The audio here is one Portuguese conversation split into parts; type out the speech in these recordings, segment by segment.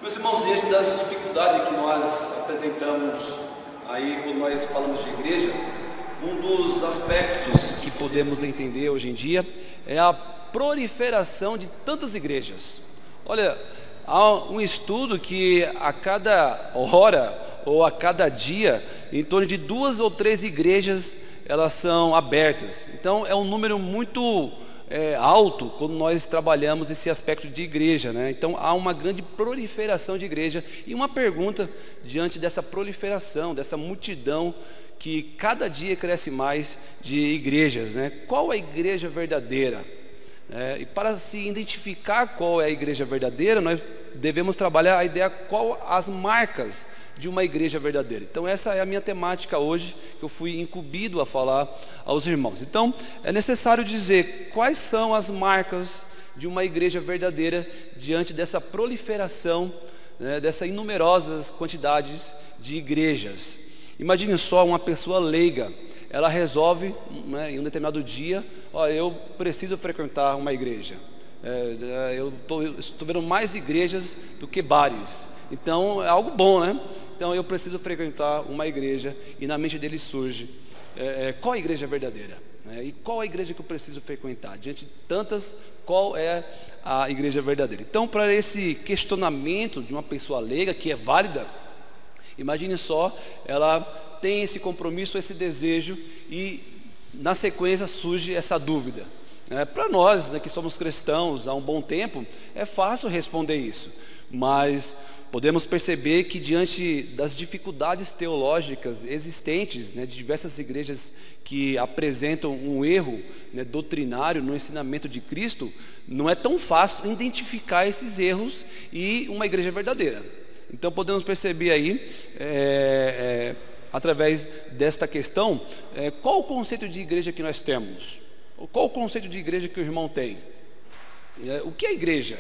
Meus irmãos, diante das dificuldades que nós apresentamos aí quando nós falamos de igreja, um dos aspectos que podemos entender hoje em dia é a proliferação de tantas igrejas. Olha, há um estudo que a cada hora ou a cada dia, em torno de 2 ou 3 igrejas elas são abertas. Então é um número muito alto quando nós trabalhamos esse aspecto de igreja, né? Então há uma grande proliferação de igreja. E uma pergunta diante dessa proliferação, dessa multidão que cada dia cresce mais de igrejas, né? Qual é a igreja verdadeira? E para se identificar qual é a igreja verdadeira, nós devemos trabalhar a ideia qual as marcas de uma igreja verdadeira. Então essa é a minha temática hoje, que eu fui incumbido a falar aos irmãos. Então é necessário dizer quais são as marcas de uma igreja verdadeira diante dessa proliferação, né, dessas inumerosas quantidades de igrejas. Imagine só uma pessoa leiga, ela resolve, né, em um determinado dia, eu preciso frequentar uma igreja. Eu estou vendo mais igrejas do que bares. Então é algo bom, né? Então eu preciso frequentar uma igreja, e na mente dele surge qual a igreja verdadeira, né? E qual a igreja que eu preciso frequentar? Diante de tantas, qual é a igreja verdadeira? Então, para esse questionamento de uma pessoa leiga, que é válida, imagine só, ela tem esse compromisso, esse desejo, e na sequência surge essa dúvida. Para nós, né, que somos cristãos há um bom tempo, é fácil responder isso, mas podemos perceber que diante das dificuldades teológicas existentes, né, de diversas igrejas que apresentam um erro, né, doutrinário no ensinamento de Cristo, não é tão fácil identificar esses erros e uma igreja verdadeira. Então podemos perceber aí, através desta questão, qual o conceito de igreja que nós temos? Qual o conceito de igreja que o irmão tem? O que é igreja?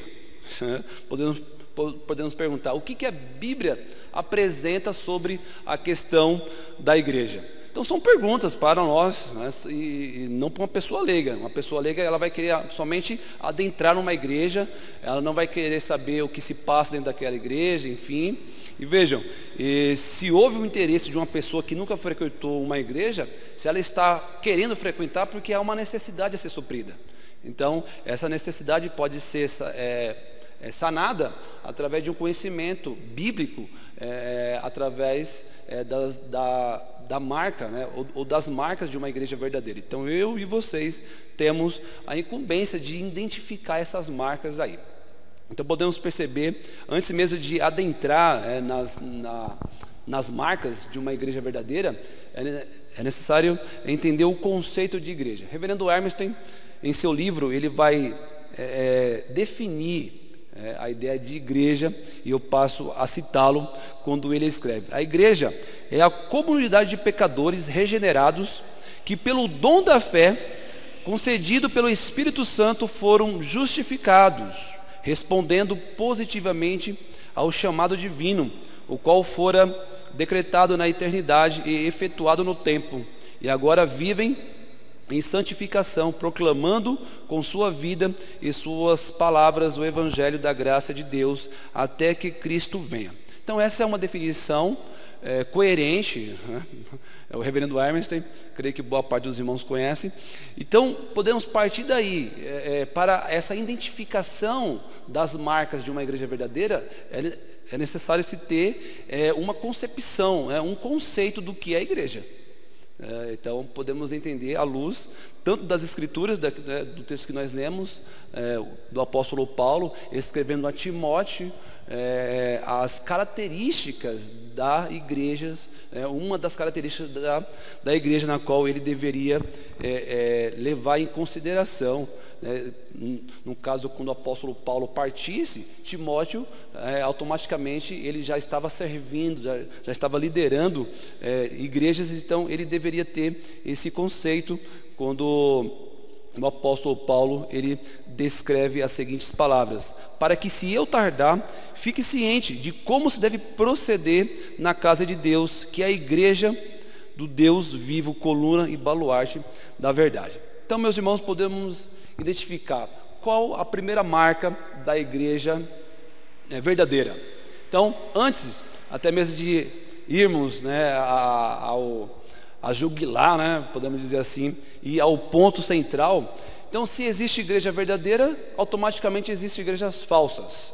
Podemos perguntar, o que a Bíblia apresenta sobre a questão da igreja? Então são perguntas para nós, né, e não para uma pessoa leiga. Uma pessoa leiga, ela vai querer somente adentrar numa igreja, ela não vai querer saber o que se passa dentro daquela igreja, enfim. E vejam, se houve um interesse de uma pessoa que nunca frequentou uma igreja, se ela está querendo frequentar, porque há uma necessidade a ser suprida. Então essa necessidade pode ser sanada através de um conhecimento bíblico, através da marca, né, ou das marcas de uma igreja verdadeira. Então eu e vocês temos a incumbência de identificar essas marcas aí. Então podemos perceber, antes mesmo de adentrar nas marcas de uma igreja verdadeira, é necessário entender o conceito de igreja. Reverendo Armstrong, em seu livro, ele vai definir a ideia de igreja, e eu passo a citá-lo quando ele escreve: a igreja é a comunidade de pecadores regenerados que pelo dom da fé concedido pelo Espírito Santo foram justificados, respondendo positivamente ao chamado divino, o qual fora decretado na eternidade e efetuado no tempo, e agora vivem em santificação, proclamando com sua vida e suas palavras o evangelho da graça de Deus, até que Cristo venha. Então essa é uma definição coerente, né? O reverendo Armstrong, creio que boa parte dos irmãos conhecem. Então podemos partir daí, para essa identificação das marcas de uma igreja verdadeira, é necessário se ter uma concepção, um conceito do que é a igreja. Então podemos entender à luz tanto das escrituras, do texto que nós lemos, do apóstolo Paulo escrevendo a Timóteo, as características da igreja, uma das características da igreja na qual ele deveria levar em consideração. No caso, quando o apóstolo Paulo partisse, Timóteo, automaticamente ele já estava servindo, já estava liderando igrejas. Então ele deveria ter esse conceito quando o apóstolo Paulo ele descreve as seguintes palavras: para que, se eu tardar, fique ciente de como se deve proceder na casa de Deus, que é a igreja do Deus vivo, coluna e baluarte da verdade. Então, meus irmãos, podemos identificar qual a primeira marca da igreja verdadeira. Então, antes até mesmo de irmos, né, a jugular, né, podemos dizer assim, e ao ponto central. Então, se existe igreja verdadeira, automaticamente existem igrejas falsas.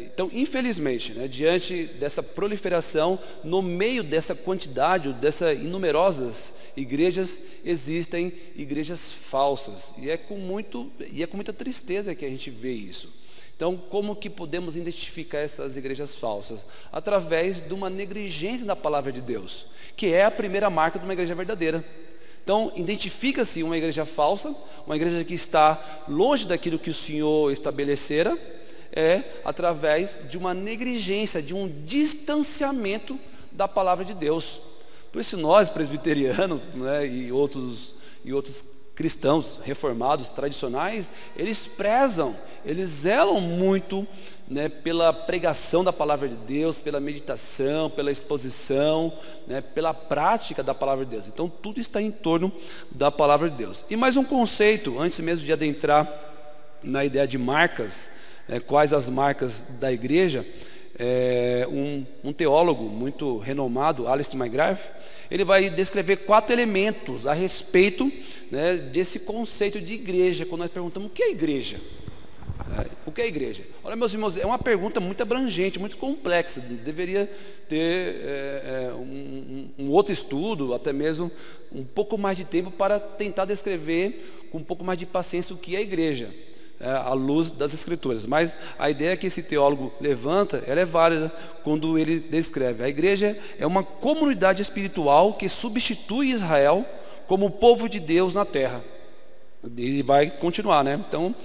Então, infelizmente, né, diante dessa proliferação, no meio dessa quantidade, dessas inumerosas igrejas, existem igrejas falsas. E é com muita tristeza que a gente vê isso. Então, como que podemos identificar essas igrejas falsas? Através de uma negligência da palavra de Deus, que é a primeira marca de uma igreja verdadeira. Então, identifica-se uma igreja falsa, uma igreja que está longe daquilo que o Senhor estabelecera, através de uma negligência, de um distanciamento da palavra de Deus. Por isso nós, presbiterianos, né, e outros cristãos reformados, tradicionais, eles prezam, eles zelam muito, né, pela pregação da palavra de Deus, pela meditação, pela exposição, né, pela prática da palavra de Deus. Então tudo está em torno da palavra de Deus. E mais um conceito, antes mesmo de adentrar na ideia de marcas, quais as marcas da igreja, um teólogo muito renomado, Alistair McGrath, ele vai descrever 4 elementos a respeito, né, desse conceito de igreja, quando nós perguntamos o que é igreja. O que é igreja? Olha, meus irmãos, é uma pergunta muito abrangente, muito complexa, deveria ter um outro estudo, até mesmo um pouco mais de tempo para tentar descrever com um pouco mais de paciência o que é igreja, à luz das Escrituras. Mas a ideia que esse teólogo levanta, ela é válida quando ele descreve. A igreja é uma comunidade espiritual que substitui Israel como o povo de Deus na terra. E vai continuar, né? Então,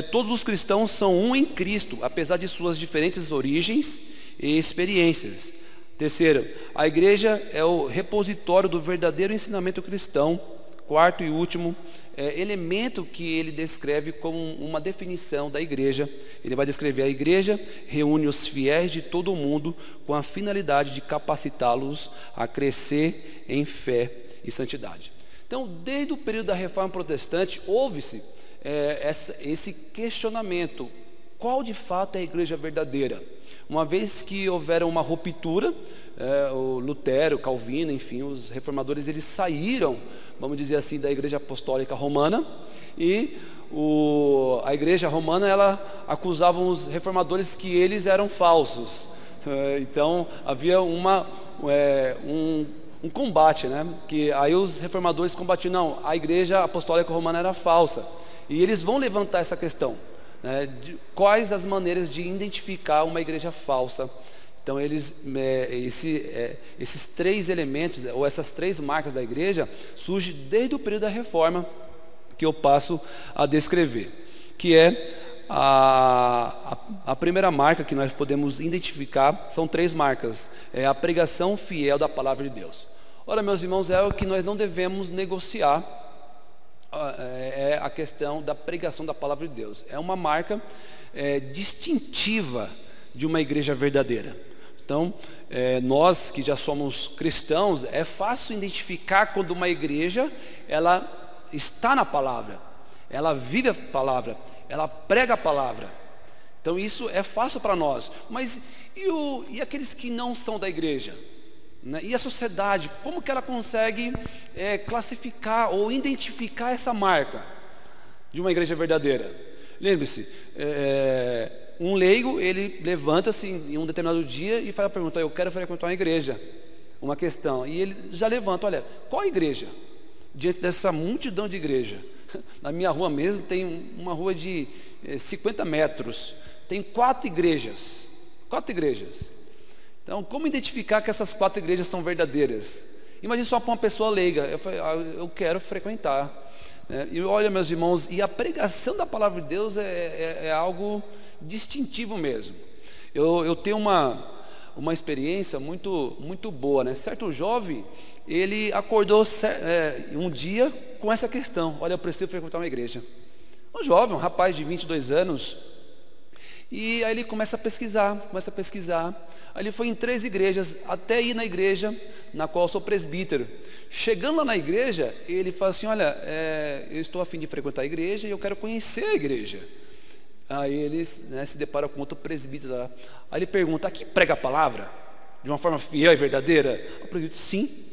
todos os cristãos são um em Cristo, apesar de suas diferentes origens e experiências. Terceiro, a igreja é o repositório do verdadeiro ensinamento cristão. Quarto e último elemento que ele descreve como uma definição da igreja. Ele vai descrever: a igreja reúne os fiéis de todo o mundo com a finalidade de capacitá-los a crescer em fé e santidade. Então, desde o período da Reforma Protestante, houve-se esse questionamento: qual de fato é a igreja verdadeira? Uma vez que houver uma ruptura, o Lutero, Calvino, enfim, os reformadores, eles saíram, vamos dizer assim, da igreja apostólica romana, e a igreja romana, ela acusava os reformadores que eles eram falsos. Então havia um combate, né? Que aí os reformadores combatiam: não, a igreja apostólica romana era falsa. E eles vão levantar essa questão, né, de quais as maneiras de identificar uma igreja falsa. Então esses 3 elementos, ou essas 3 marcas da igreja, surgem desde o período da Reforma, que eu passo a descrever, que é a primeira marca que nós podemos identificar. São 3 marcas: a pregação fiel da palavra de Deus. Ora, meus irmãos, é o que nós não devemos negociar, a questão da pregação da palavra de Deus. É uma marca distintiva de uma igreja verdadeira. Então, nós que já somos cristãos, é fácil identificar quando uma igreja, ela está na palavra, ela vive a palavra, ela prega a palavra. Então isso é fácil para nós. Mas e aqueles que não são da igreja? Né? E a sociedade, como que ela consegue classificar ou identificar essa marca de uma igreja verdadeira? Lembre-se, um leigo, ele levanta-se em um determinado dia e faz a pergunta: eu quero frequentar uma igreja, uma questão. E ele já levanta: olha, qual igreja? Diante dessa multidão de igreja. Na minha rua mesmo tem uma rua de 50 metros, tem 4 igrejas. 4 igrejas. Então, como identificar que essas 4 igrejas são verdadeiras? Imagine só para uma pessoa leiga: eu quero frequentar. E olha, meus irmãos, e a pregação da palavra de Deus é algo distintivo mesmo. Eu tenho uma experiência muito, muito boa, né? Certo jovem, ele acordou um dia com essa questão: olha, eu preciso frequentar uma igreja. Um jovem, um rapaz de 22 anos, e aí ele começa a pesquisar. Aí ele foi em 3 igrejas, até ir na igreja na qual eu sou presbítero. Chegando lá na igreja, ele fala assim: olha, eu estou a fim de frequentar a igreja e eu quero conhecer a igreja. Aí eles, né, se deparam com outro presbítero lá. Aí ele pergunta: aqui prega a palavra? De uma forma fiel e verdadeira? O presbítero: sim.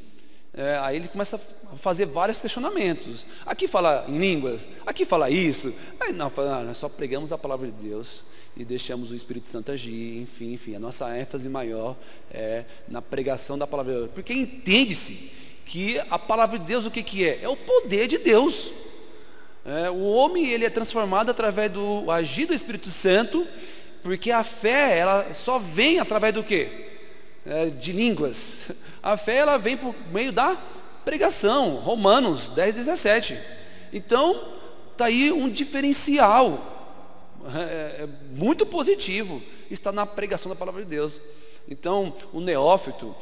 Aí ele começa a fazer vários questionamentos. Aqui fala em línguas? Aqui fala isso? Aí não, fala: nós só pregamos a palavra de Deus e deixamos o Espírito Santo agir. Enfim, a nossa ênfase maior é na pregação da palavra de Deus. Porque entende-se que a palavra de Deus, o que é? É o poder de Deus. O homem, ele é transformado através do agir do Espírito Santo, porque a fé, ela só vem através do quê? De línguas. A fé, ela vem por meio da pregação. Romanos 10:17. Então, está aí um diferencial muito positivo, está na pregação da palavra de Deus. Então, o neófito,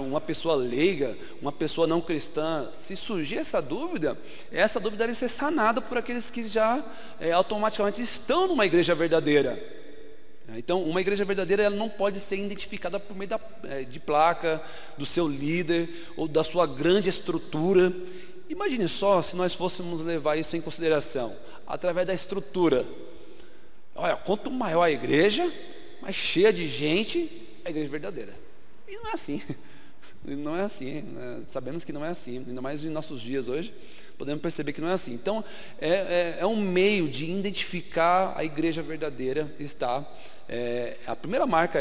uma pessoa leiga, uma pessoa não cristã, se surgir essa dúvida deve ser sanada por aqueles que já automaticamente estão numa igreja verdadeira. Então, uma igreja verdadeira, ela não pode ser identificada por meio de placa, do seu líder ou da sua grande estrutura. Imagine só se nós fôssemos levar isso em consideração, através da estrutura. Olha, quanto maior a igreja, mais cheia de gente, a igreja verdadeira. E não é assim. Não é assim, né? Sabemos que não é assim, ainda mais em nossos dias hoje, podemos perceber que não é assim. Então, é um meio de identificar a igreja verdadeira. A primeira marca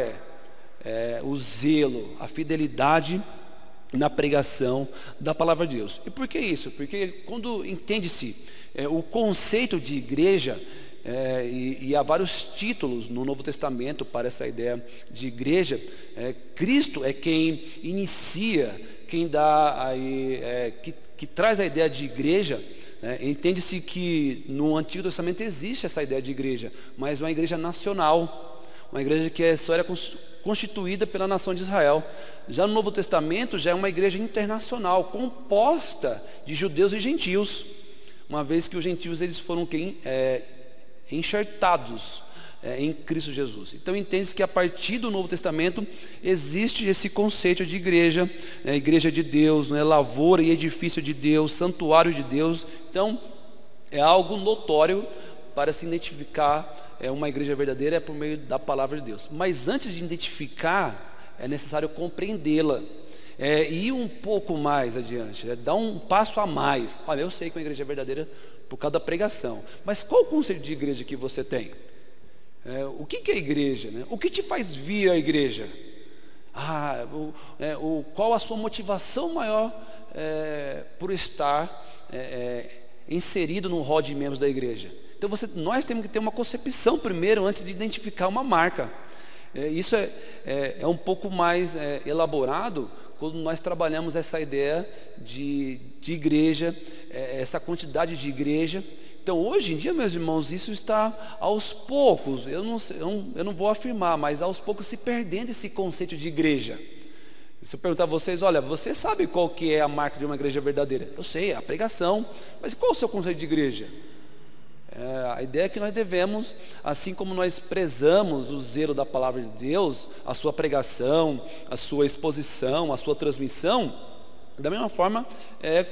é o zelo, a fidelidade na pregação da palavra de Deus. E por que isso? Porque quando entende-se o conceito de igreja, e há vários títulos no Novo Testamento para essa ideia de igreja. Cristo é quem inicia, quem dá aí, que traz a ideia de igreja. Entende-se que no Antigo Testamento existe essa ideia de igreja, mas uma igreja nacional, uma igreja que só era constituída pela nação de Israel. Já no Novo Testamento já é uma igreja internacional, composta de judeus e gentios, uma vez que os gentios eles foram enxertados em Cristo Jesus. Então entende-se que a partir do Novo Testamento existe esse conceito de igreja, igreja de Deus, lavoura e edifício de Deus, santuário de Deus. Então é algo notório para se identificar uma igreja verdadeira por meio da palavra de Deus. Mas antes de identificar, é necessário compreendê-la. Ir um pouco mais adiante, dar um passo a mais. Olha, eu sei que uma igreja é verdadeira por causa da pregação, mas qual o conceito de igreja que você tem? O que é igreja? Né? O que te faz vir à igreja? Qual a sua motivação maior por estar inserido no rol de membros da igreja? Então nós temos que ter uma concepção primeiro, antes de identificar uma marca. Isso é um pouco mais elaborado quando nós trabalhamos essa ideia de igreja, essa quantidade de igreja. Então hoje em dia, meus irmãos, isso está aos poucos, eu não vou afirmar, mas aos poucos se perdendo esse conceito de igreja. Se eu perguntar a vocês: olha, você sabe qual que é a marca de uma igreja verdadeira? Eu sei, é a pregação, mas qual é o seu conceito de igreja? A ideia é que nós devemos, assim como nós prezamos o zelo da palavra de Deus, a sua pregação, a sua exposição, a sua transmissão, da mesma forma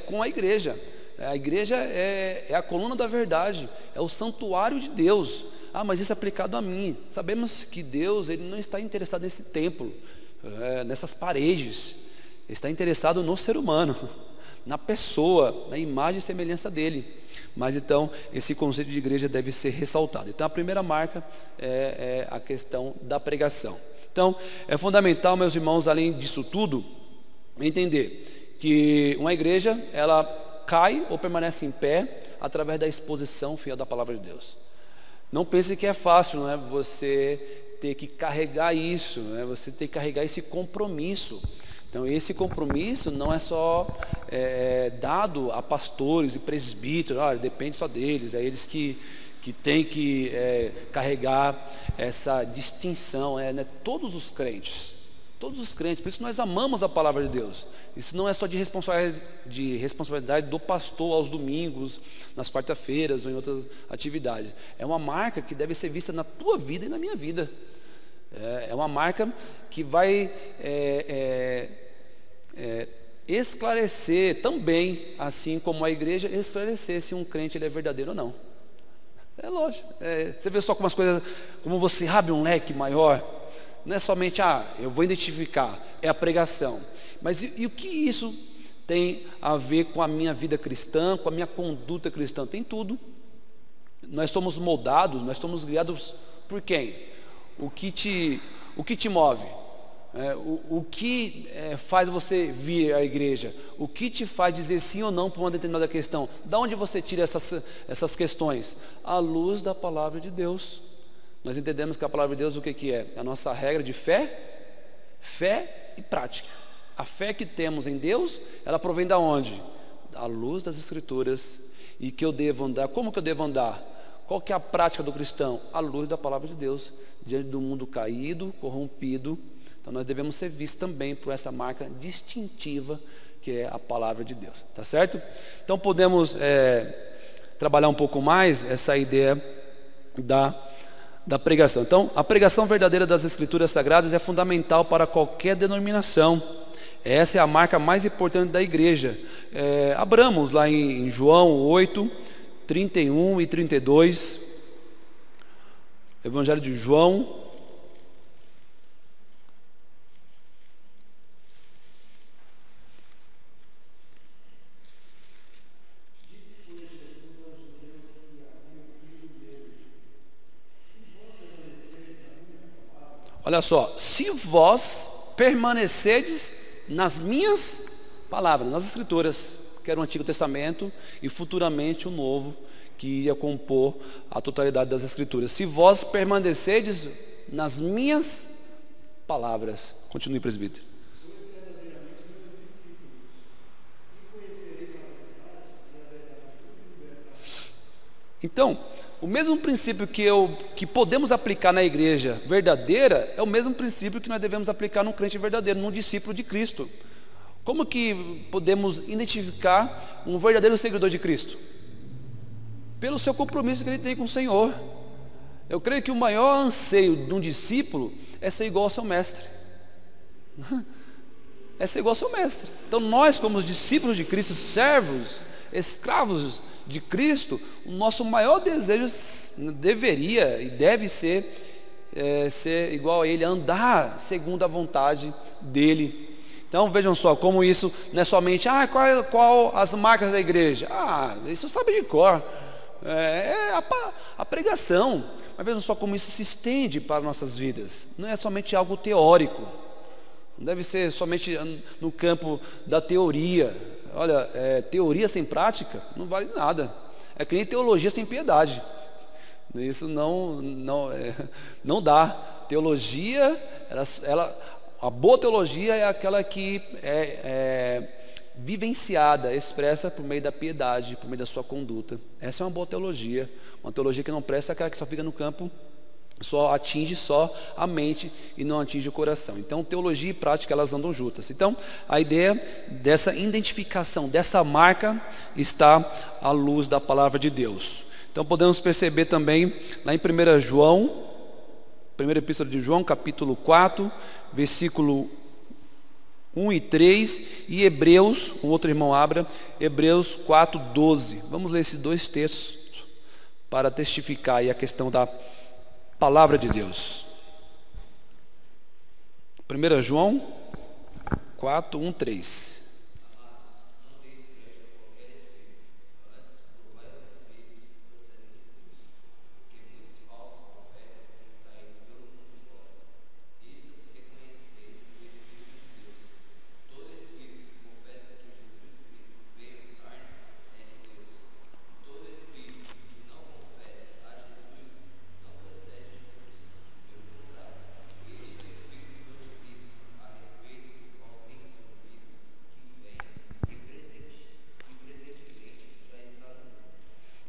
com a igreja. A igreja é a coluna da verdade, é o santuário de Deus. Mas isso é aplicado a mim. Sabemos que Deus, Ele não está interessado nesse templo, nessas paredes. Ele está interessado no ser humano, na pessoa, na imagem e semelhança dele. Mas então, esse conceito de igreja deve ser ressaltado. Então, a primeira marca é a questão da pregação. Então, é fundamental, meus irmãos, além disso tudo, entender que uma igreja, ela cai ou permanece em pé através da exposição fiel da palavra de Deus. Não pense que é fácil, não é? Você ter que carregar isso, né? Você ter que carregar esse compromisso. Então, esse compromisso não é só dado a pastores e presbíteros, depende só deles, é eles que têm que carregar essa distinção, todos os crentes, por isso nós amamos a palavra de Deus. Isso não é só de responsabilidade do pastor aos domingos, nas quarta-feiras ou em outras atividades, é uma marca que deve ser vista na tua vida e na minha vida. É uma marca que vai esclarecer também, assim como a igreja esclarecer se um crente ele é verdadeiro ou não. É lógico. Você vê só como as coisas, como você abre um leque maior. Não é somente, eu vou identificar, é a pregação. Mas e o que isso tem a ver com a minha vida cristã, com a minha conduta cristã? Tem tudo. Nós somos moldados, nós somos guiados por quem? O que te move? O que faz você vir à igreja? O que te faz dizer sim ou não para uma determinada questão? Da onde você tira essas questões? À luz da palavra de Deus. Nós entendemos que a palavra de Deus o que é? A nossa regra de fé e prática. A fé que temos em Deus, ela provém da onde? À luz das Escrituras. E que eu devo andar, como que eu devo andar? Qual que é a prática do cristão? À luz da palavra de Deus, diante do mundo caído, corrompido. Então nós devemos ser vistos também por essa marca distintiva que é a palavra de Deus, tá certo? Então podemos trabalhar um pouco mais essa ideia da pregação. Então a pregação verdadeira das Escrituras Sagradas é fundamental para qualquer denominação. Essa é a marca mais importante da igreja. Abramos lá em João 8, 31 e 32, Evangelho de João. Olha só, se vós permanecerdes nas minhas palavras, nas Escrituras, que era o Antigo Testamento e futuramente o Novo, que ia compor a totalidade das Escrituras. Se vós permanecerdes nas minhas palavras. Continue, presbítero. Então, o mesmo princípio que podemos aplicar na igreja verdadeira é o mesmo princípio que nós devemos aplicar num crente verdadeiro, num discípulo de Cristo. Como que podemos identificar um verdadeiro seguidor de Cristo? Pelo seu compromisso que ele tem com o Senhor. Eu creio que o maior anseio de um discípulo é ser igual ao seu mestre. É ser igual ao seu mestre. Então nós, como os discípulos de Cristo, servos, escravos de Cristo, o nosso maior desejo deveria e deve ser igual a Ele, andar segundo a vontade dEle. Então vejam só, como isso não é somente, qual as marcas da igreja? Isso sabe de cor. A pregação. Mas vejam só como isso se estende para nossas vidas. Não é somente algo teórico. Não deve ser somente no campo da teoria. Olha, teoria sem prática não vale nada. É que nem teologia sem piedade. Isso não dá. Teologia, a boa teologia é aquela que é vivenciada, expressa por meio da piedade, por meio da sua conduta. Essa é uma boa teologia. Uma teologia que não presta é aquela que só fica no campo, só atinge só a mente e não atinge o coração. Então teologia e prática, elas andam juntas. Então a ideia dessa identificação, dessa marca, está à luz da palavra de Deus. Então podemos perceber também lá em 1 João, primeira epístola de João, capítulo 4, versículo 1 e 3, e Hebreus, um outro irmão abra, Hebreus 4, 12. Vamos ler esses dois textos para testificar aí a questão da palavra de Deus. 1 João 4, 1, 3.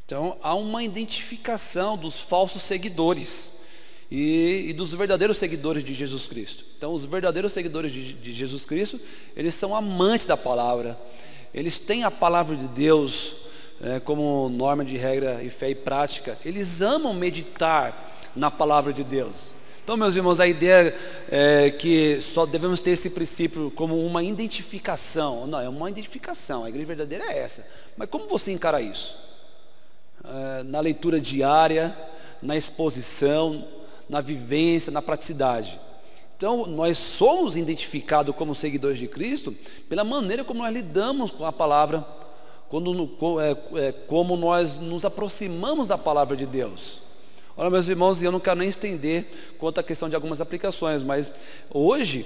Então, há uma identificação dos falsos seguidores e dos verdadeiros seguidores de Jesus Cristo. Então, os verdadeiros seguidores de Jesus Cristo, eles são amantes da palavra. Eles têm a palavra de Deus como norma de regra e fé e prática. Eles amam meditar na palavra de Deus. Então, meus irmãos, a ideia é que só devemos ter esse princípio como uma identificação. Não, é uma identificação. A igreja verdadeira é essa. Mas como você encara isso? na leitura diária, na exposição, na vivência, na praticidade. Então, nós somos identificados como seguidores de Cristo pela maneira como nós lidamos com a palavra, como nós nos aproximamos da palavra de Deus. Olha, meus irmãos, eu não quero nem estender quanto à questão de algumas aplicações, mas hoje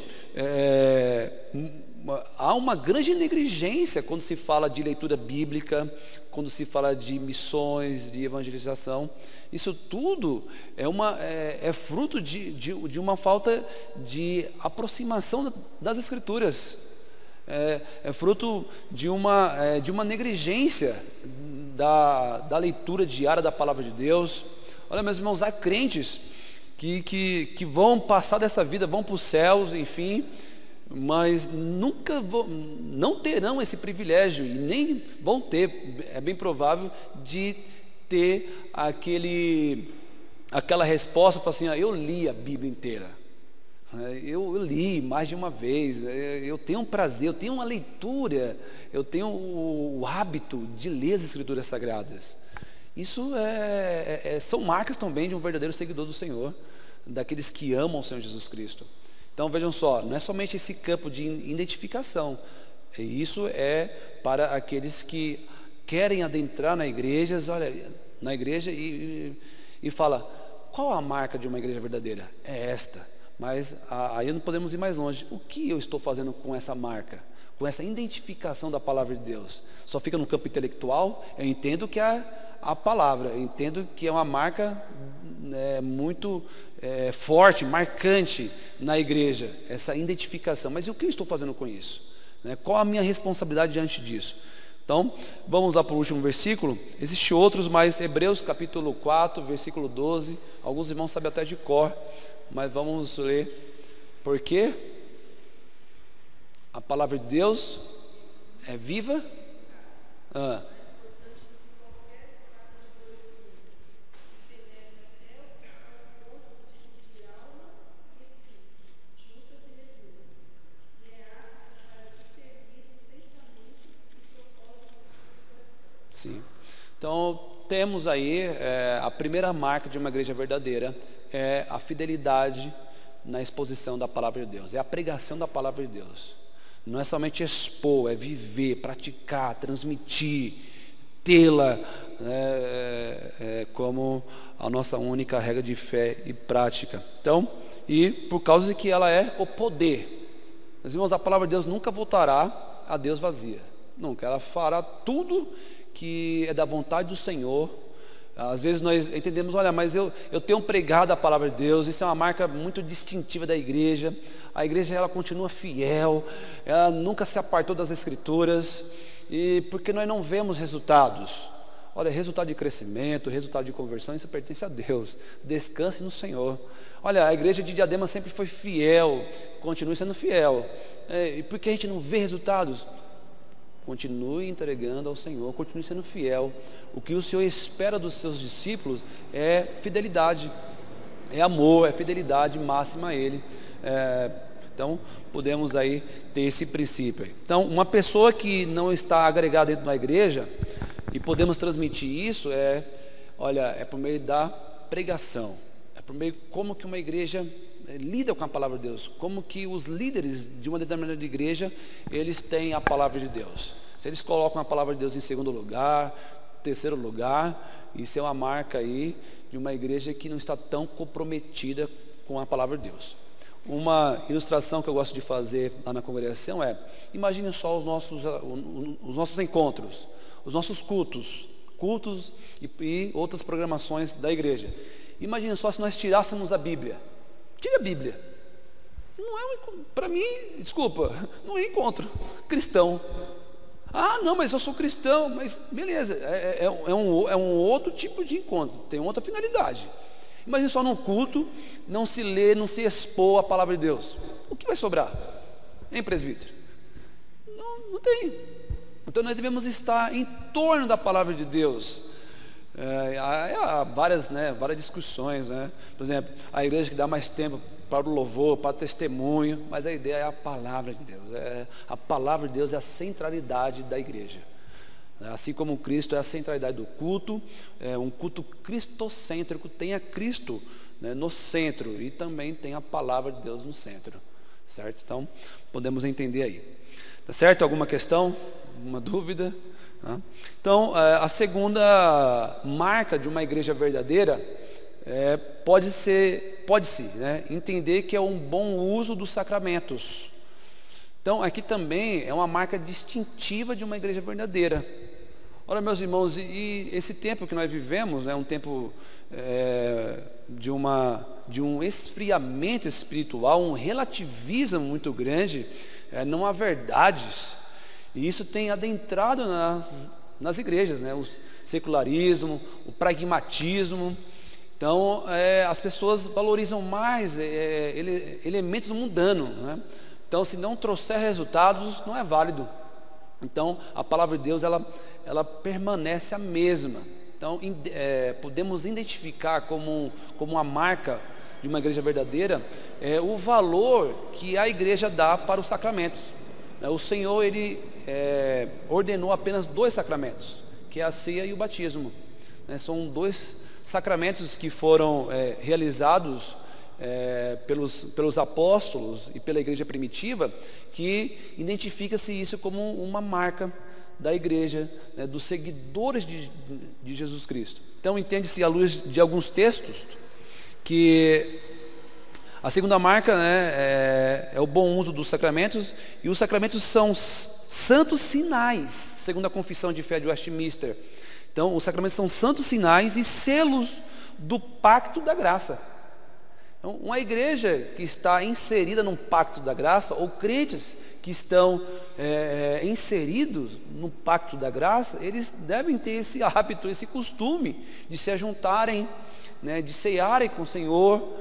há uma grande negligência quando se fala de leitura bíblica, quando se fala de missões, de evangelização. Isso tudo é fruto de uma falta de aproximação das Escrituras. É fruto de uma negligência da leitura diária da palavra de Deus. Olha, meus irmãos, há crentes que vão passar dessa vida, vão para os céus, enfim, mas não terão esse privilégio e nem vão ter, é bem provável, de ter aquela resposta, falar assim, eu li a Bíblia inteira, eu li mais de uma vez, eu tenho um prazer, eu tenho uma leitura, eu tenho o hábito de ler as Escrituras Sagradas. Isso são marcas também de um verdadeiro seguidor do Senhor, daqueles que amam o Senhor Jesus Cristo. Então vejam só, não é somente esse campo de identificação, isso é para aqueles que querem adentrar na igreja e fala, qual a marca de uma igreja verdadeira? É esta. Mas aí não podemos ir mais longe. O que eu estou fazendo com essa marca? Com essa identificação da palavra de Deus? Só fica no campo intelectual? Eu entendo que a palavra, eu entendo que é uma marca muito forte, marcante na igreja, essa identificação. Mas e o que eu estou fazendo com isso? Qual a minha responsabilidade diante disso? Então, vamos lá para o último versículo. Existem outros, mas Hebreus capítulo 4, versículo 12, alguns irmãos sabem até de cor, mas vamos ler. Porque a palavra de Deus é viva. Sim. Então, temos aí a primeira marca de uma igreja verdadeira, é a fidelidade na exposição da palavra de Deus, é a pregação da palavra de Deus. Não é somente expor, é viver, praticar, transmitir, tê-la como a nossa única regra de fé e prática. Então, e por causa de que ela é o poder. Meus irmãos, a palavra de Deus nunca voltará a Deus vazia. Nunca, ela fará tudo que é da vontade do Senhor. Às vezes nós entendemos, olha, mas eu tenho pregado a palavra de Deus, isso é uma marca muito distintiva da igreja. A igreja, ela continua fiel, ela nunca se apartou das Escrituras, e porque nós não vemos resultados. Olha, resultado de crescimento, resultado de conversão, isso pertence a Deus. Descanse no Senhor. Olha, a igreja de Diadema sempre foi fiel, continue sendo fiel. E por que a gente não vê resultados? Continue entregando ao Senhor, continue sendo fiel. O que o Senhor espera dos seus discípulos é fidelidade, é amor, é fidelidade máxima a Ele. Então, podemos aí ter esse princípio aí. Então, uma pessoa que não está agregada dentro da igreja, e podemos transmitir isso, é por meio da pregação, é por meio como que uma igreja lida com a palavra de Deus, como que os líderes de uma determinada igreja, eles têm a palavra de Deus. Se eles colocam a palavra de Deus em segundo lugar, terceiro lugar, isso é uma marca aí de uma igreja que não está tão comprometida com a palavra de Deus. Uma ilustração que eu gosto de fazer lá na congregação imagine só os nossos encontros, os nossos cultos e outras programações da igreja. Imagine só se nós tirássemos a Bíblia. Tira a Bíblia. Para mim, desculpa, não é encontro cristão. Ah, não, mas eu sou cristão. Mas beleza, é um outro tipo de encontro, tem outra finalidade. Imagine só num culto, não se lê, não se expor a palavra de Deus. O que vai sobrar? Hein, presbítero? Não tem. Então nós devemos estar em torno da palavra de Deus. Há várias discussões, Por exemplo, a igreja que dá mais tempo para o louvor, para o testemunho, mas a ideia é a palavra de Deus. A palavra de Deus é a centralidade da igreja. Assim como Cristo é a centralidade do culto, um culto cristocêntrico, tem a Cristo, né, no centro, e também tem a palavra de Deus no centro, certo? Então, podemos entender aí. Tá certo? Alguma questão? Alguma dúvida? Então, a segunda marca de uma igreja verdadeira pode-se, né, entender que é um bom uso dos sacramentos. Então, aqui também é uma marca distintiva de uma igreja verdadeira. Ora, meus irmãos, e esse tempo que nós vivemos é um tempo de um esfriamento espiritual, um relativismo muito grande, não há verdades, e isso tem adentrado nas igrejas, né? O secularismo, o pragmatismo. Então, as pessoas valorizam mais elementos mundanos, né? Então, se não trouxer resultados, não é válido. Então, a palavra de Deus, ela permanece a mesma. Então, podemos identificar como uma marca de uma igreja verdadeira o valor que a igreja dá para os sacramentos. O Senhor, Ele ordenou apenas 2 sacramentos, que é a ceia e o batismo. São 2 sacramentos que foram realizados pelos apóstolos e pela igreja primitiva, que identifica-se isso como uma marca da igreja, né, dos seguidores de Jesus Cristo. Então, entende-se à luz de alguns textos que a segunda marca, né, é o bom uso dos sacramentos, e os sacramentos são santos sinais, segundo a Confissão de Fé de Westminster. Então, os sacramentos são santos sinais e selos do pacto da graça. Então, uma igreja que está inserida num pacto da graça, ou crentes que estão inseridos no pacto da graça, eles devem ter esse hábito, esse costume de se ajuntarem, né, de cearem com o Senhor.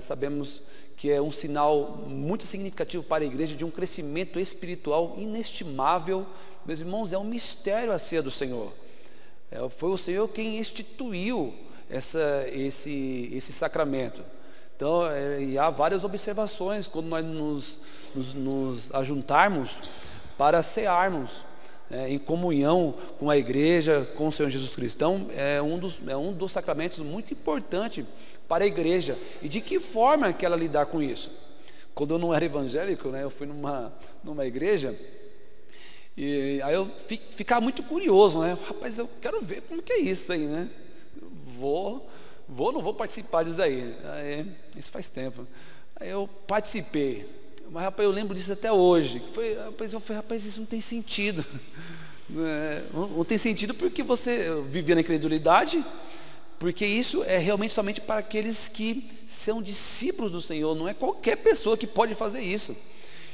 Sabemos que é um sinal muito significativo para a igreja de um crescimento espiritual inestimável. Meus irmãos, é um mistério a ceia do Senhor. Foi o Senhor quem instituiu esse sacramento. Então, e há várias observações quando nós nos ajuntarmos para cearmos em comunhão com a igreja, com o Senhor Jesus Cristo. Então, é um dos sacramentos muito importante para a igreja. E de que forma que ela lidar com isso? Quando eu não era evangélico, né, eu fui numa igreja, e aí eu ficava muito curioso, né? Rapaz, eu quero ver como que é isso aí, né? Não vou participar disso aí. Isso faz tempo. Aí eu participei. Mas, rapaz, eu lembro disso até hoje. Rapaz, isso não tem sentido. Não tem sentido porque você vivia na incredulidade, porque isso é realmente somente para aqueles que são discípulos do Senhor. Não é qualquer pessoa que pode fazer isso.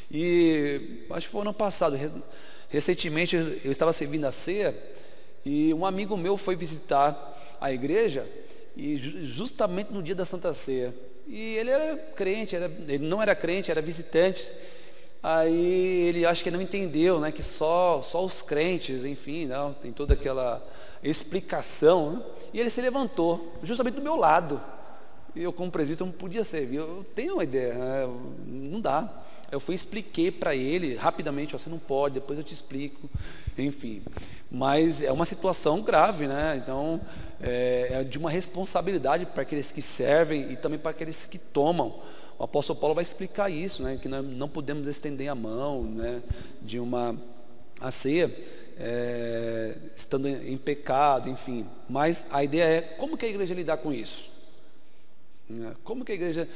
E acho que foi ano passado. Recentemente eu estava servindo a ceia e um amigo meu foi visitar a igreja, e justamente no dia da Santa Ceia. E ele era crente, ele não era crente, era visitante. Aí ele acho que não entendeu, né, que só os crentes, enfim, não, tem toda aquela explicação, né? E ele se levantou, justamente do meu lado. E eu, como presbítero, não podia servir. Eu tenho uma ideia, né? Não dá. Eu fui e expliquei para ele rapidamente: você não pode, depois eu te explico, enfim. Mas é uma situação grave, né? Então, é de uma responsabilidade para aqueles que servem e também para aqueles que tomam. O apóstolo Paulo vai explicar isso, né? Que nós não podemos estender a mão, né, a ceia, estando em pecado, enfim. Mas a ideia é como que a igreja lidar com isso? Como que a igreja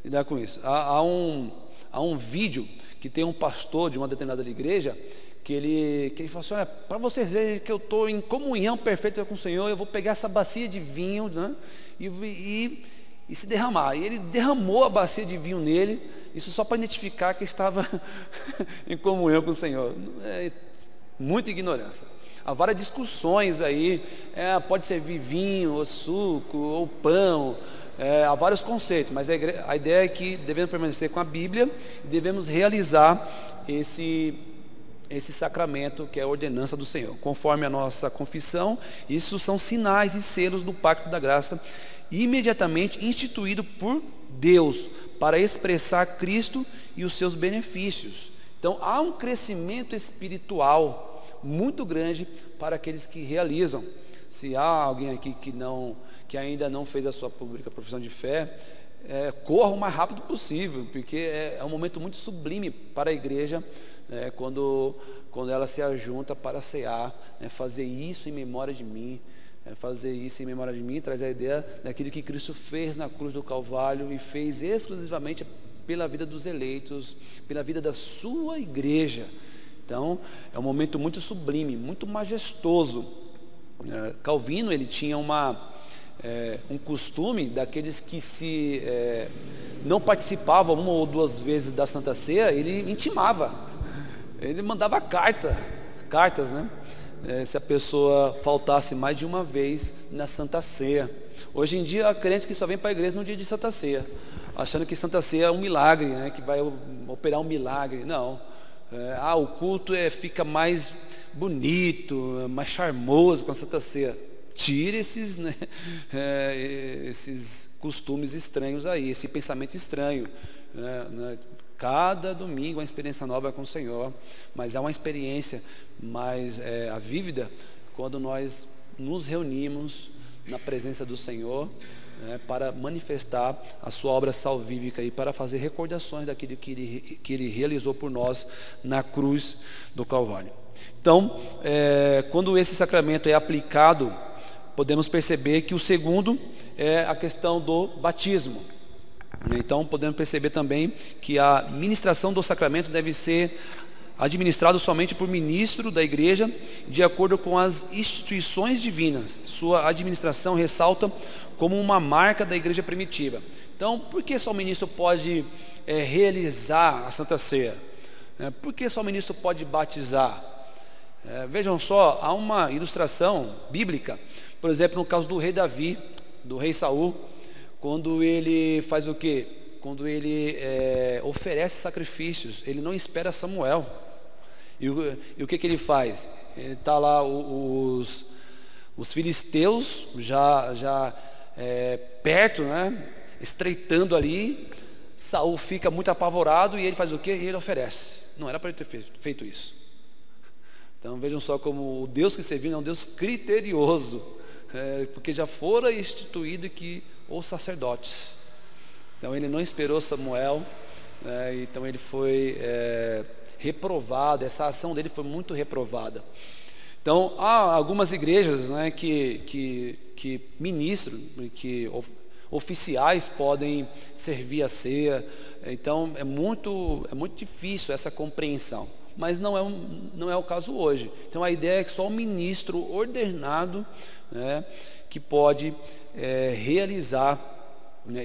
lidar com isso? Há um vídeo que tem um pastor de uma determinada igreja que ele fala assim: olha, para vocês verem que eu estou em comunhão perfeita com o Senhor, eu vou pegar essa bacia de vinho, né, e se derramar. E ele derramou a bacia de vinho nele, isso só para identificar que estava em comunhão com o Senhor. Muita ignorância. Há várias discussões aí, pode servir vinho, ou suco, ou pão. Há vários conceitos, mas a ideia é que devemos permanecer com a Bíblia e devemos realizar esse sacramento que é a ordenança do Senhor, conforme a nossa confissão. Isso são sinais e selos do pacto da graça, imediatamente instituído por Deus para expressar Cristo e os seus benefícios. Então, há um crescimento espiritual, muito grande para aqueles que realizam. Se há alguém aqui que ainda não fez a sua pública profissão de fé, corra o mais rápido possível, porque é um momento muito sublime para a igreja, quando ela se ajunta para cear, fazer isso em memória de mim. Fazer isso em memória de mim traz a ideia daquilo que Cristo fez na cruz do Calvário e fez exclusivamente pela vida dos eleitos, pela vida da sua igreja. Então, é um momento muito sublime, muito majestoso. Calvino, ele tinha um costume daqueles que não participavam uma ou duas vezes da Santa Ceia, ele intimava, ele mandava cartas, né? Se a pessoa faltasse mais de uma vez na Santa Ceia. Hoje em dia, há crentes que só vêm para a igreja no dia de Santa Ceia, achando que Santa Ceia é um milagre, né? Que vai operar um milagre. Não. O culto fica mais bonito, mais charmoso com a Santa Ceia. Tire esses costumes estranhos aí, esse pensamento estranho, né? Cada domingo é uma experiência nova com o Senhor, mas é uma experiência mais vívida quando nós nos reunimos na presença do Senhor, para manifestar a sua obra salvífica e para fazer recordações daquilo que ele realizou por nós na cruz do Calvário. Então, quando esse sacramento é aplicado, podemos perceber que o segundo é a questão do batismo. Então, podemos perceber também que a ministração dos sacramentos deve ser administrado somente por ministro da igreja, de acordo com as instituições divinas. Sua administração ressalta como uma marca da igreja primitiva. Então, por que só o ministro pode realizar a Santa Ceia? Por que só o ministro pode batizar? Vejam só, há uma ilustração bíblica, por exemplo, no caso do rei Davi, do rei Saul, quando ele faz o quê? Quando ele oferece sacrifícios, ele não espera Samuel. E o que ele faz? Ele está lá, os filisteus já perto, né? Estreitando ali. Saul fica muito apavorado e ele faz o quê? E ele oferece. Não era para ele ter feito isso. Então vejam só como o Deus que servimos é um Deus criterioso, porque já fora instituído que os sacerdotes. Então ele não esperou Samuel, então ele foi reprovado, essa ação dele foi muito reprovada. Então há algumas igrejas, né, que ministros, que oficiais podem servir a ceia. Então é muito difícil essa compreensão, mas não é o caso hoje. Então a ideia é que só o ministro ordenado, né, que pode realizar,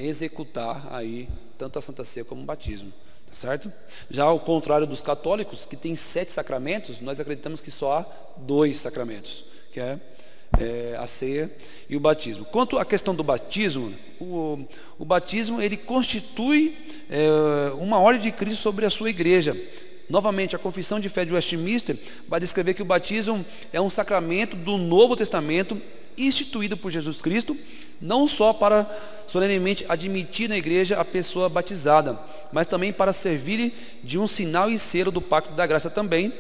executar aí tanto a Santa Ceia como o batismo, tá certo? Já ao contrário dos católicos, que tem 7 sacramentos, nós acreditamos que só há 2 sacramentos, que é a ceia e o batismo. Quanto à questão do batismo, o batismo ele constitui uma ordem de Cristo sobre a sua igreja. Novamente, a Confissão de Fé de Westminster vai descrever que o batismo é um sacramento do Novo Testamento instituído por Jesus Cristo, não só para solenemente admitir na igreja a pessoa batizada, mas também para servir de um sinal e selo do pacto da graça também,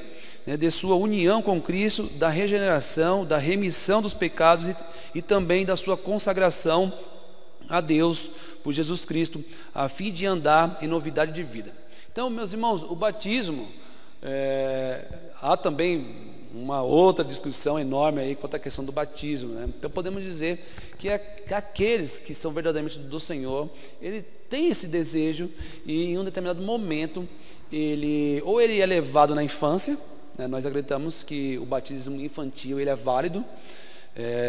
né, de sua união com Cristo, da regeneração, da remissão dos pecados e também da sua consagração a Deus por Jesus Cristo, a fim de andar em novidade de vida. Então, meus irmãos, o batismo, há também uma outra discussão enorme aí quanto à questão do batismo, né? Então podemos dizer que aqueles que são verdadeiramente do Senhor, ele tem esse desejo e em um determinado momento ele é levado na infância, né? Nós acreditamos que o batismo infantil ele é válido,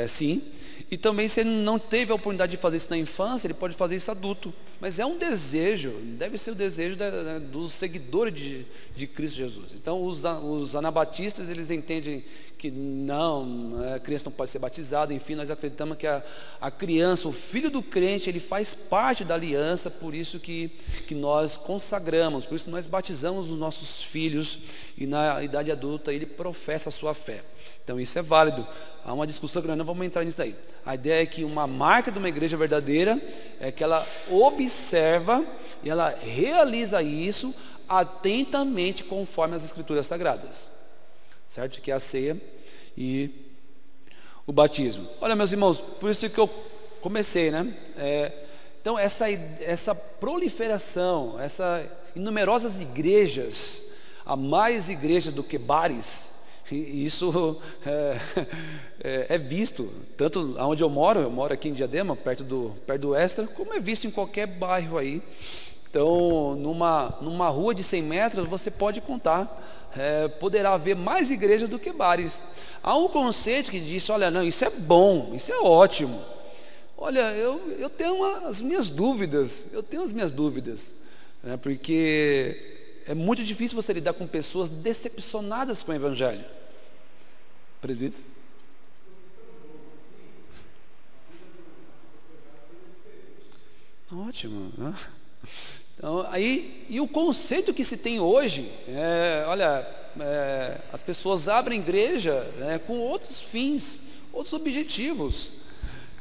sim, e também se ele não teve a oportunidade de fazer isso na infância, ele pode fazer isso adulto, mas é um desejo, deve ser o desejo dos seguidores de Cristo Jesus. Então os anabatistas, eles entendem que a criança não pode ser batizada, enfim, nós acreditamos que a criança, o filho do crente, ele faz parte da aliança, por isso que nós consagramos, por isso que nós batizamos os nossos filhos, e na idade adulta ele professa a sua fé. Então isso é válido. Há uma discussão que nós não vamos entrar nisso aí. A ideia é que uma marca de uma igreja verdadeira é que ela observa e ela realiza isso atentamente conforme as Escrituras Sagradas. certo? Que é a ceia e o batismo. Olha, meus irmãos, por isso que eu comecei, né? Então, essa proliferação, em numerosas igrejas, há mais igrejas do que bares, e isso é visto, tanto onde eu moro aqui em Diadema, perto do Extra, como é visto em qualquer bairro aí. Então, numa rua de 100 metros, você pode contar, poderá haver mais igrejas do que bares. Há um conceito que diz, olha, não, isso é bom, isso é ótimo. Olha, eu tenho as minhas dúvidas, né, porque é muito difícil você lidar com pessoas decepcionadas com o Evangelho. Presbítero? Ótimo, né? Então, e o conceito que se tem hoje, as pessoas abrem igreja com outros fins, outros objetivos.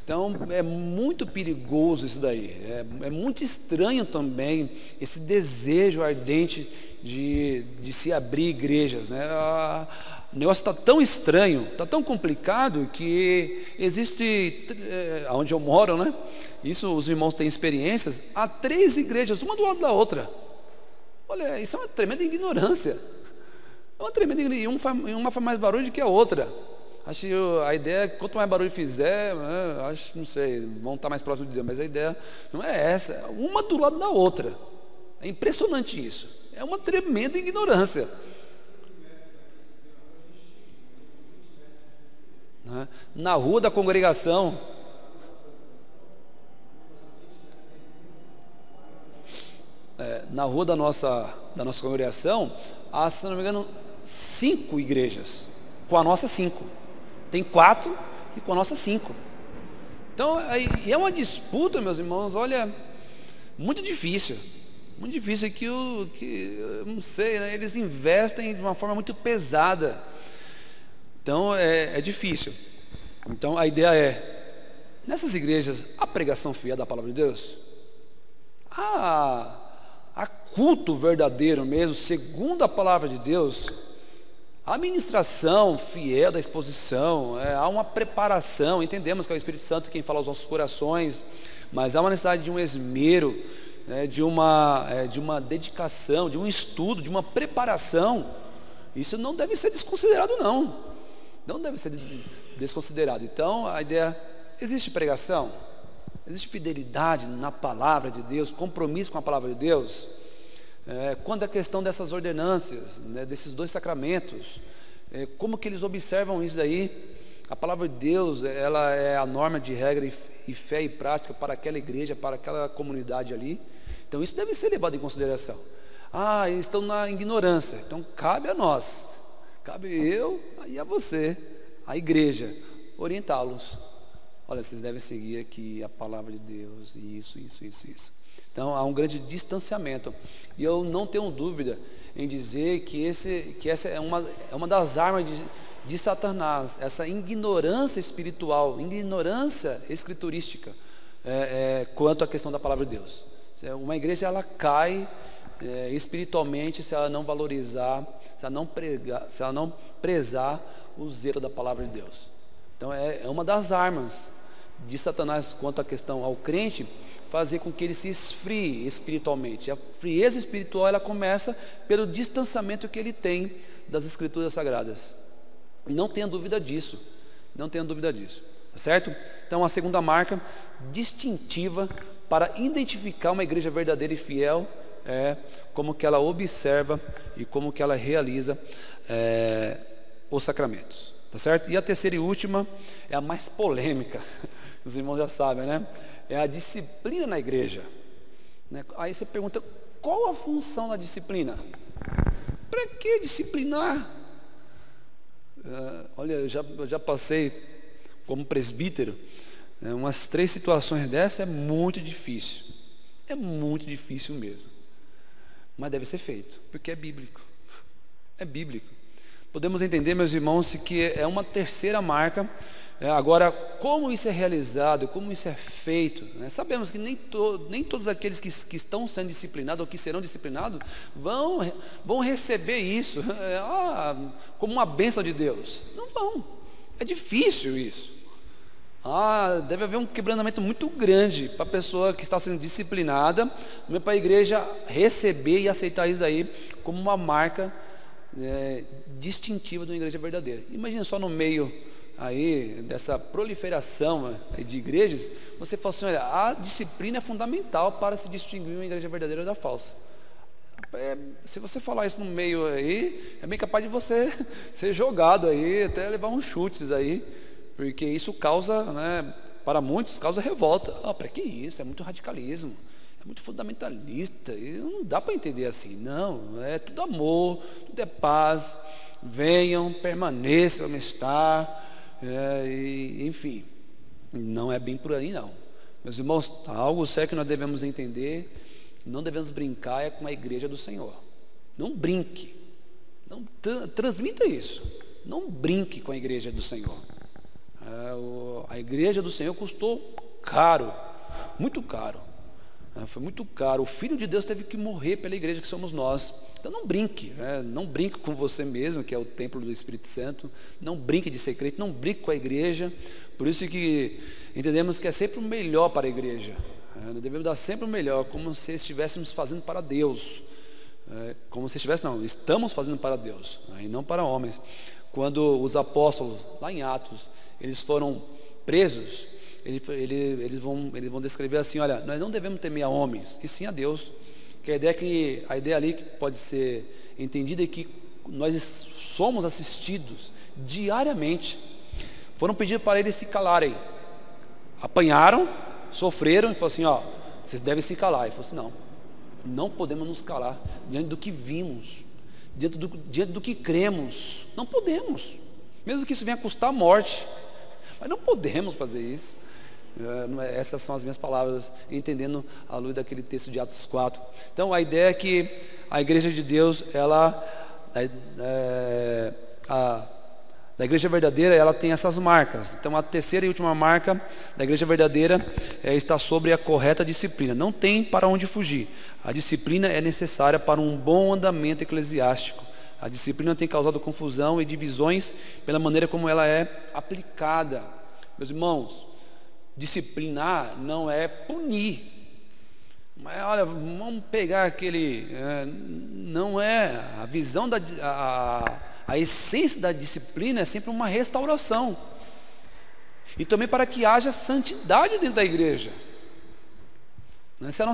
Então, é muito perigoso isso daí, é muito estranho também esse desejo ardente de se abrir igrejas, né? O negócio está tão estranho, está tão complicado que existe, onde eu moro, né? Isso os irmãos têm experiências, há 3 igrejas, uma do lado da outra. Olha, isso é uma tremenda ignorância. E uma faz mais barulho do que a outra. Acho que a ideia é que quanto mais barulho fizer, não sei, vão estar mais próximos de Deus, mas a ideia não é essa, é uma do lado da outra. É impressionante isso. É uma tremenda ignorância. Na rua da congregação, na rua da nossa congregação, há, se não me engano, 5 igrejas, com a nossa 5. Tem 4 e com a nossa 5. Então, é uma disputa, meus irmãos, olha, muito difícil que eu não sei, né, eles investem de uma forma muito pesada. Então, é difícil. Então, a ideia nessas igrejas, a pregação fiel da palavra de Deus, a culto verdadeiro mesmo, segundo a palavra de Deus, a ministração fiel da exposição, há uma preparação, entendemos que é o Espírito Santo quem fala aos nossos corações, mas há uma necessidade de um esmero, de uma dedicação, de um estudo, de uma preparação. Isso não deve ser desconsiderado, não deve ser desconsiderado. Então, a ideia, existe pregação, existe fidelidade na palavra de Deus, compromisso com a palavra de Deus. Quando a questão dessas ordenâncias, né, desses 2 sacramentos, como que eles observam isso daí? A palavra de Deus, ela é a norma de regra e fé e prática para aquela igreja, para aquela comunidade ali. Então isso deve ser levado em consideração. Eles estão na ignorância, então cabe a nós, cabe eu e a você, a igreja, orientá-los. Olha, vocês devem seguir aqui a palavra de Deus, isso. Então, há um grande distanciamento. E eu não tenho dúvida em dizer que essa é uma das armas de Satanás, essa ignorância espiritual, ignorância escriturística, quanto à questão da palavra de Deus. Uma igreja, ela cai espiritualmente se ela não valorizar, se ela não prezar o zelo da palavra de Deus. Então, é uma das armas de Satanás quanto à questão ao crente, fazer com que ele se esfrie espiritualmente. A frieza espiritual, ela começa pelo distanciamento que ele tem das Escrituras Sagradas. E não tenha dúvida disso. Tá certo? Então, a segunda marca distintiva para identificar uma igreja verdadeira e fiel é como que ela observa e como que ela realiza os sacramentos. Tá certo? E a terceira e última é a mais polêmica. Os irmãos já sabem, né? É a disciplina na igreja. Aí você pergunta, qual a função da disciplina? Para que disciplinar? Olha, eu já passei como presbítero, umas 3 situações dessa. É muito difícil mesmo, mas deve ser feito, porque é bíblico, podemos entender, meus irmãos, que é uma terceira marca. Agora, como isso é realizado, como isso é feito, né? Sabemos que nem todos aqueles que estão sendo disciplinados ou que serão disciplinados vão receber isso como uma bênção de Deus. Não vão. É difícil isso. Deve haver um quebrantamento muito grande para a pessoa que está sendo disciplinada, para a igreja receber e aceitar isso aí como uma marca distintiva de uma igreja verdadeira. Imagina só no meio aí dessa proliferação de igrejas, você fala assim, olha, a disciplina é fundamental para se distinguir uma igreja verdadeira da falsa. Se você falar isso no meio aí, é bem capaz de você ser jogado aí, até levar uns chutes aí, porque isso causa, né, para muitos, causa revolta. Para que isso? É muito radicalismo, é muito fundamentalista, e não dá para entender assim. Não, é tudo amor, tudo é paz, venham, permaneçam como está, enfim, não é bem por aí não. Meus irmãos, algo sério que nós devemos entender, não devemos brincar com a igreja do Senhor. Não brinque, não transmita isso, não brinque com a igreja do Senhor. A igreja do Senhor custou caro, muito caro, foi muito caro. O Filho de Deus teve que morrer pela igreja que somos nós. Então não brinque, não brinque com você mesmo, que é o templo do Espírito Santo, não brinque de ser crente, não brinque com a igreja. Por isso que entendemos que é sempre o melhor para a igreja, nós devemos dar sempre o melhor, como se estivéssemos fazendo para Deus, estamos fazendo para Deus, e não para homens. Quando os apóstolos, lá em Atos, eles foram presos, eles vão descrever assim, olha, nós não devemos temer a homens, e sim a Deus. Que a ideia ali que pode ser entendida é que nós somos assistidos diariamente. Foram pedir para eles se calarem. Apanharam, sofreram e falaram assim, vocês devem se calar. Ele falou assim, não podemos nos calar diante do que vimos, diante do que cremos. Não podemos, mesmo que isso venha custar a morte, mas não podemos fazer isso. Essas são as minhas palavras, entendendo à luz daquele texto de Atos 4. Então a ideia é que a igreja de Deus, da igreja verdadeira, ela tem essas marcas. Então a terceira e última marca da igreja verdadeira está sobre a correta disciplina. Não tem para onde fugir. A disciplina é necessária para um bom andamento eclesiástico. A disciplina tem causado confusão e divisões pela maneira como ela é aplicada. Meus irmãos, disciplinar não é punir. Mas olha, vamos pegar aquele... não é. A visão, a essência da disciplina é sempre uma restauração. E também para que haja santidade dentro da igreja. Se a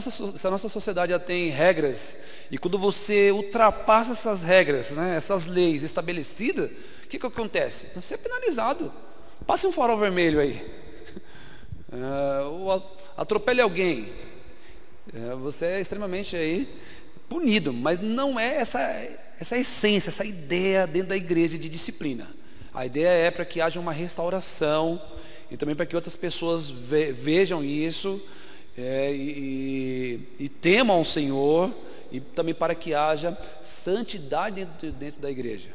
nossa sociedade já tem regras, e quando você ultrapassa essas regras, essas leis estabelecidas, o que acontece? Você é penalizado. Passe um farol vermelho aí. Ou atropele alguém, você é extremamente aí punido. Mas não é essa essência, essa ideia dentro da igreja de disciplina. A ideia é para que haja uma restauração, e também para que outras pessoas vejam isso, e temam o Senhor, e também para que haja santidade dentro da igreja.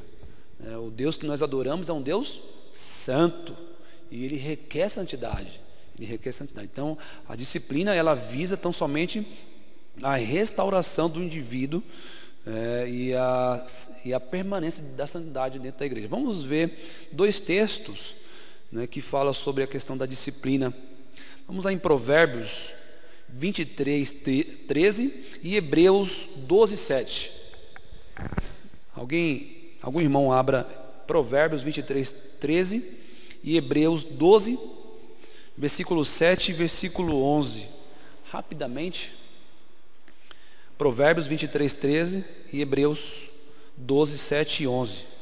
O Deus que nós adoramos é um Deus santo, e Ele requer santidade. Então, a disciplina, ela visa tão somente a restauração do indivíduo e a permanência da santidade dentro da igreja. Vamos ver dois textos, que falam sobre a questão da disciplina. Vamos lá em Provérbios 23, 13 e Hebreus 12, 7. Algum irmão abra Provérbios 23, 13 e Hebreus 12, versículo 7 e versículo 11. Rapidamente. Provérbios 23, 13 e Hebreus 12, 7 e 11.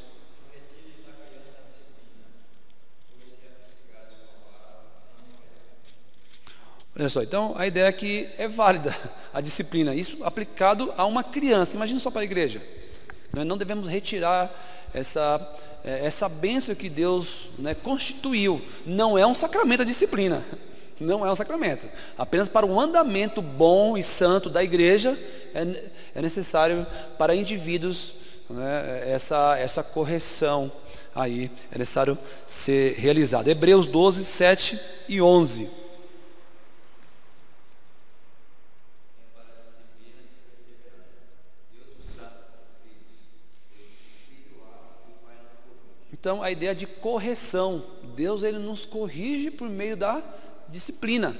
Olha só, então a ideia é que é válida a disciplina, isso aplicado a uma criança. Imagina só para a igreja. Nós não devemos retirar essa bênção que Deus constituiu. Não é um sacramento a disciplina. Não é um sacramento. Apenas para um andamento bom e santo da igreja é necessário para indivíduos né, essa correção aí é necessário ser realizada. Hebreus 12, 7 e 11. Então, a ideia de correção. Deus, ele nos corrige por meio da disciplina.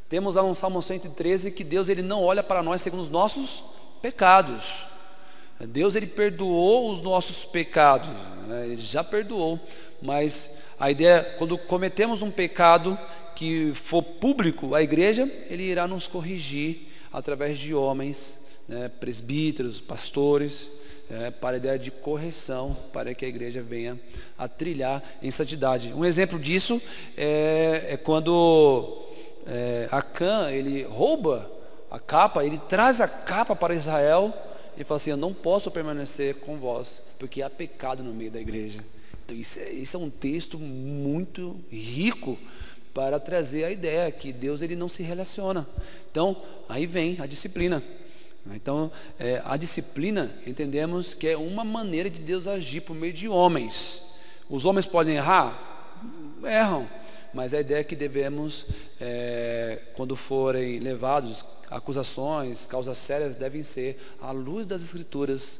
Temos lá no Salmo 113 que Deus, ele não olha para nós segundo os nossos pecados. Deus, ele perdoou os nossos pecados, né? Ele já perdoou. Mas a ideia, quando cometemos um pecado que for público, a igreja, ele irá nos corrigir através de homens, né, presbíteros, pastores, para a ideia de correção, para que a igreja venha a trilhar em santidade. Um exemplo disso é quando Acã, ele rouba a capa, ele traz a capa para Israel e fala assim: eu não posso permanecer com vós, porque há pecado no meio da igreja. Então isso é um texto muito rico para trazer a ideia que Deus, ele não se relaciona. Então aí vem a disciplina. Então, a disciplina, entendemos que é uma maneira de Deus agir por meio de homens. Os homens podem errar? Erram. Mas a ideia é que devemos, quando forem levados, acusações, causas sérias, devem ser, à luz das Escrituras,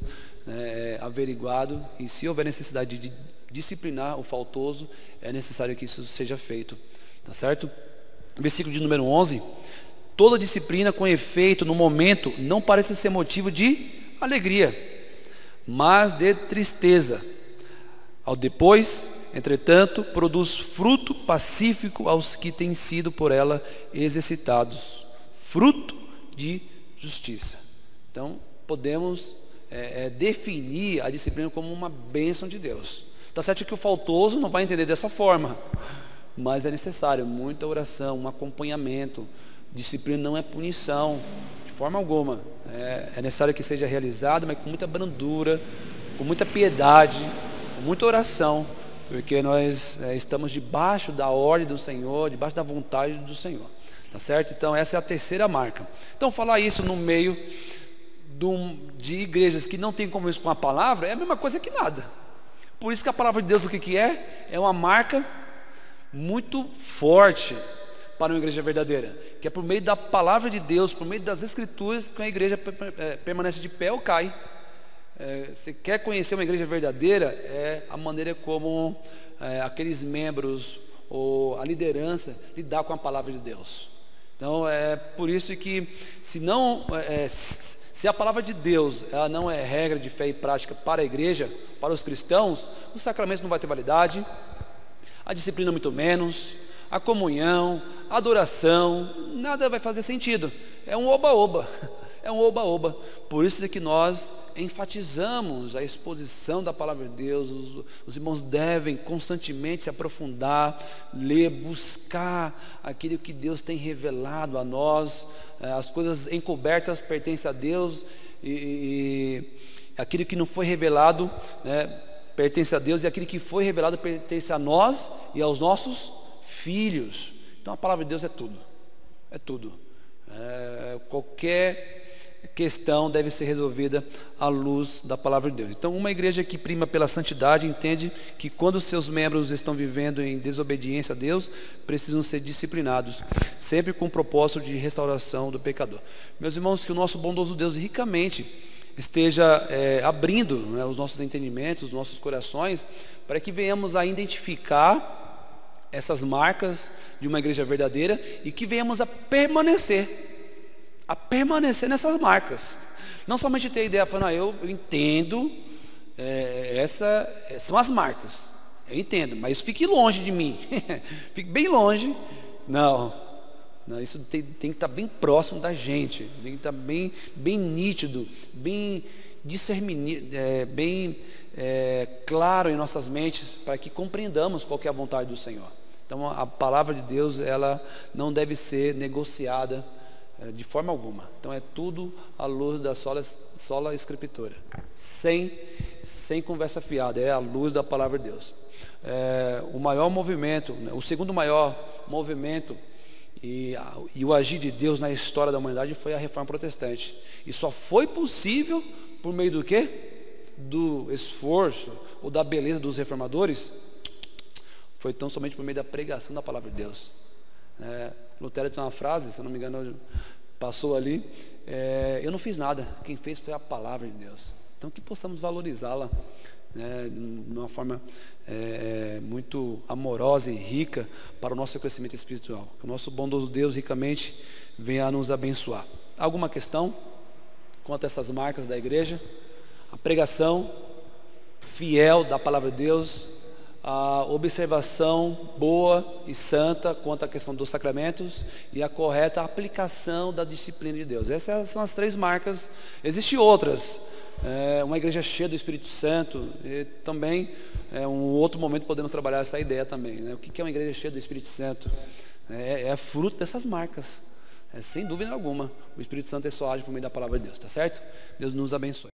averiguado. E se houver necessidade de disciplinar o faltoso, é necessário que isso seja feito. Tá certo? Versículo de número 11. Toda disciplina com efeito no momento não parece ser motivo de alegria, mas de tristeza. Ao depois, entretanto, produz fruto pacífico aos que têm sido por ela exercitados, fruto de justiça. Então, podemos definir a disciplina como uma bênção de Deus. Está certo que o faltoso não vai entender dessa forma, mas é necessário muita oração, um acompanhamento. Disciplina não é punição, de forma alguma. É necessário que seja realizado, mas com muita brandura, com muita piedade, com muita oração, porque nós estamos debaixo da ordem do Senhor, debaixo da vontade do Senhor. Tá certo? Então essa é a terceira marca. Então falar isso no meio de igrejas que não têm compromisso com a palavra é a mesma coisa que nada. Por isso que a palavra de Deus, o que é? É uma marca muito forte para uma igreja verdadeira, que é por meio da palavra de Deus, por meio das Escrituras, que a igreja permanece de pé ou cai. Você quer conhecer uma igreja verdadeira, é a maneira como aqueles membros ou a liderança lidar com a palavra de Deus. Então é por isso que se a palavra de Deus ela não é regra de fé e prática para a igreja, para os cristãos, o sacramento não vai ter validade, a disciplina muito menos, a comunhão, a adoração, nada vai fazer sentido. É um oba-oba, é um oba-oba. Por isso é que nós enfatizamos a exposição da palavra de Deus. Os irmãos devem constantemente se aprofundar, ler, buscar aquilo que Deus tem revelado a nós. As coisas encobertas pertencem a Deus e aquilo que não foi revelado, pertence a Deus, e aquilo que foi revelado pertence a nós e aos nossos filhos. Então a palavra de Deus é tudo, é tudo. Qualquer questão deve ser resolvida à luz da palavra de Deus. Então uma igreja que prima pela santidade entende que quando seus membros estão vivendo em desobediência a Deus, precisam ser disciplinados, sempre com o propósito de restauração do pecador. Meus irmãos, que o nosso bondoso Deus ricamente esteja abrindo os nossos entendimentos, os nossos corações, para que venhamos a identificar essas marcas de uma igreja verdadeira e que venhamos a permanecer nessas marcas. Não somente ter a ideia falando, eu entendo, são as marcas, eu entendo, mas fique longe de mim, fique bem longe. Não, isso tem que estar bem próximo da gente, tem que estar bem nítido, bem discernido, bem claro em nossas mentes, para que compreendamos qual que é a vontade do Senhor. Então a palavra de Deus, ela não deve ser negociada de forma alguma. Então é tudo à luz da sola escritura, sem conversa fiada, é à luz da palavra de Deus. O maior movimento, o segundo maior movimento e o agir de Deus na história da humanidade foi a Reforma Protestante. E só foi possível por meio do quê? do esforço ou da beleza dos reformadores, foi tão somente por meio da pregação da palavra de Deus. Lutero tem uma frase, se eu não me engano, passou ali, eu não fiz nada, quem fez foi a palavra de Deus. Então que possamos valorizá-la, de uma forma muito amorosa e rica para o nosso crescimento espiritual. Que o nosso bondoso Deus ricamente venha a nos abençoar. Alguma questão quanto a essas marcas da igreja? A pregação fiel da palavra de Deus, a observação boa e santa quanto à questão dos sacramentos e a correta aplicação da disciplina de Deus. Essas são as 3 marcas. Existem outras, uma igreja cheia do Espírito Santo, e também um outro momento podemos trabalhar essa ideia também, né? O que é uma igreja cheia do Espírito Santo? É fruto dessas marcas, sem dúvida alguma. O Espírito Santo só age por meio da palavra de Deus, tá certo? Deus nos abençoe.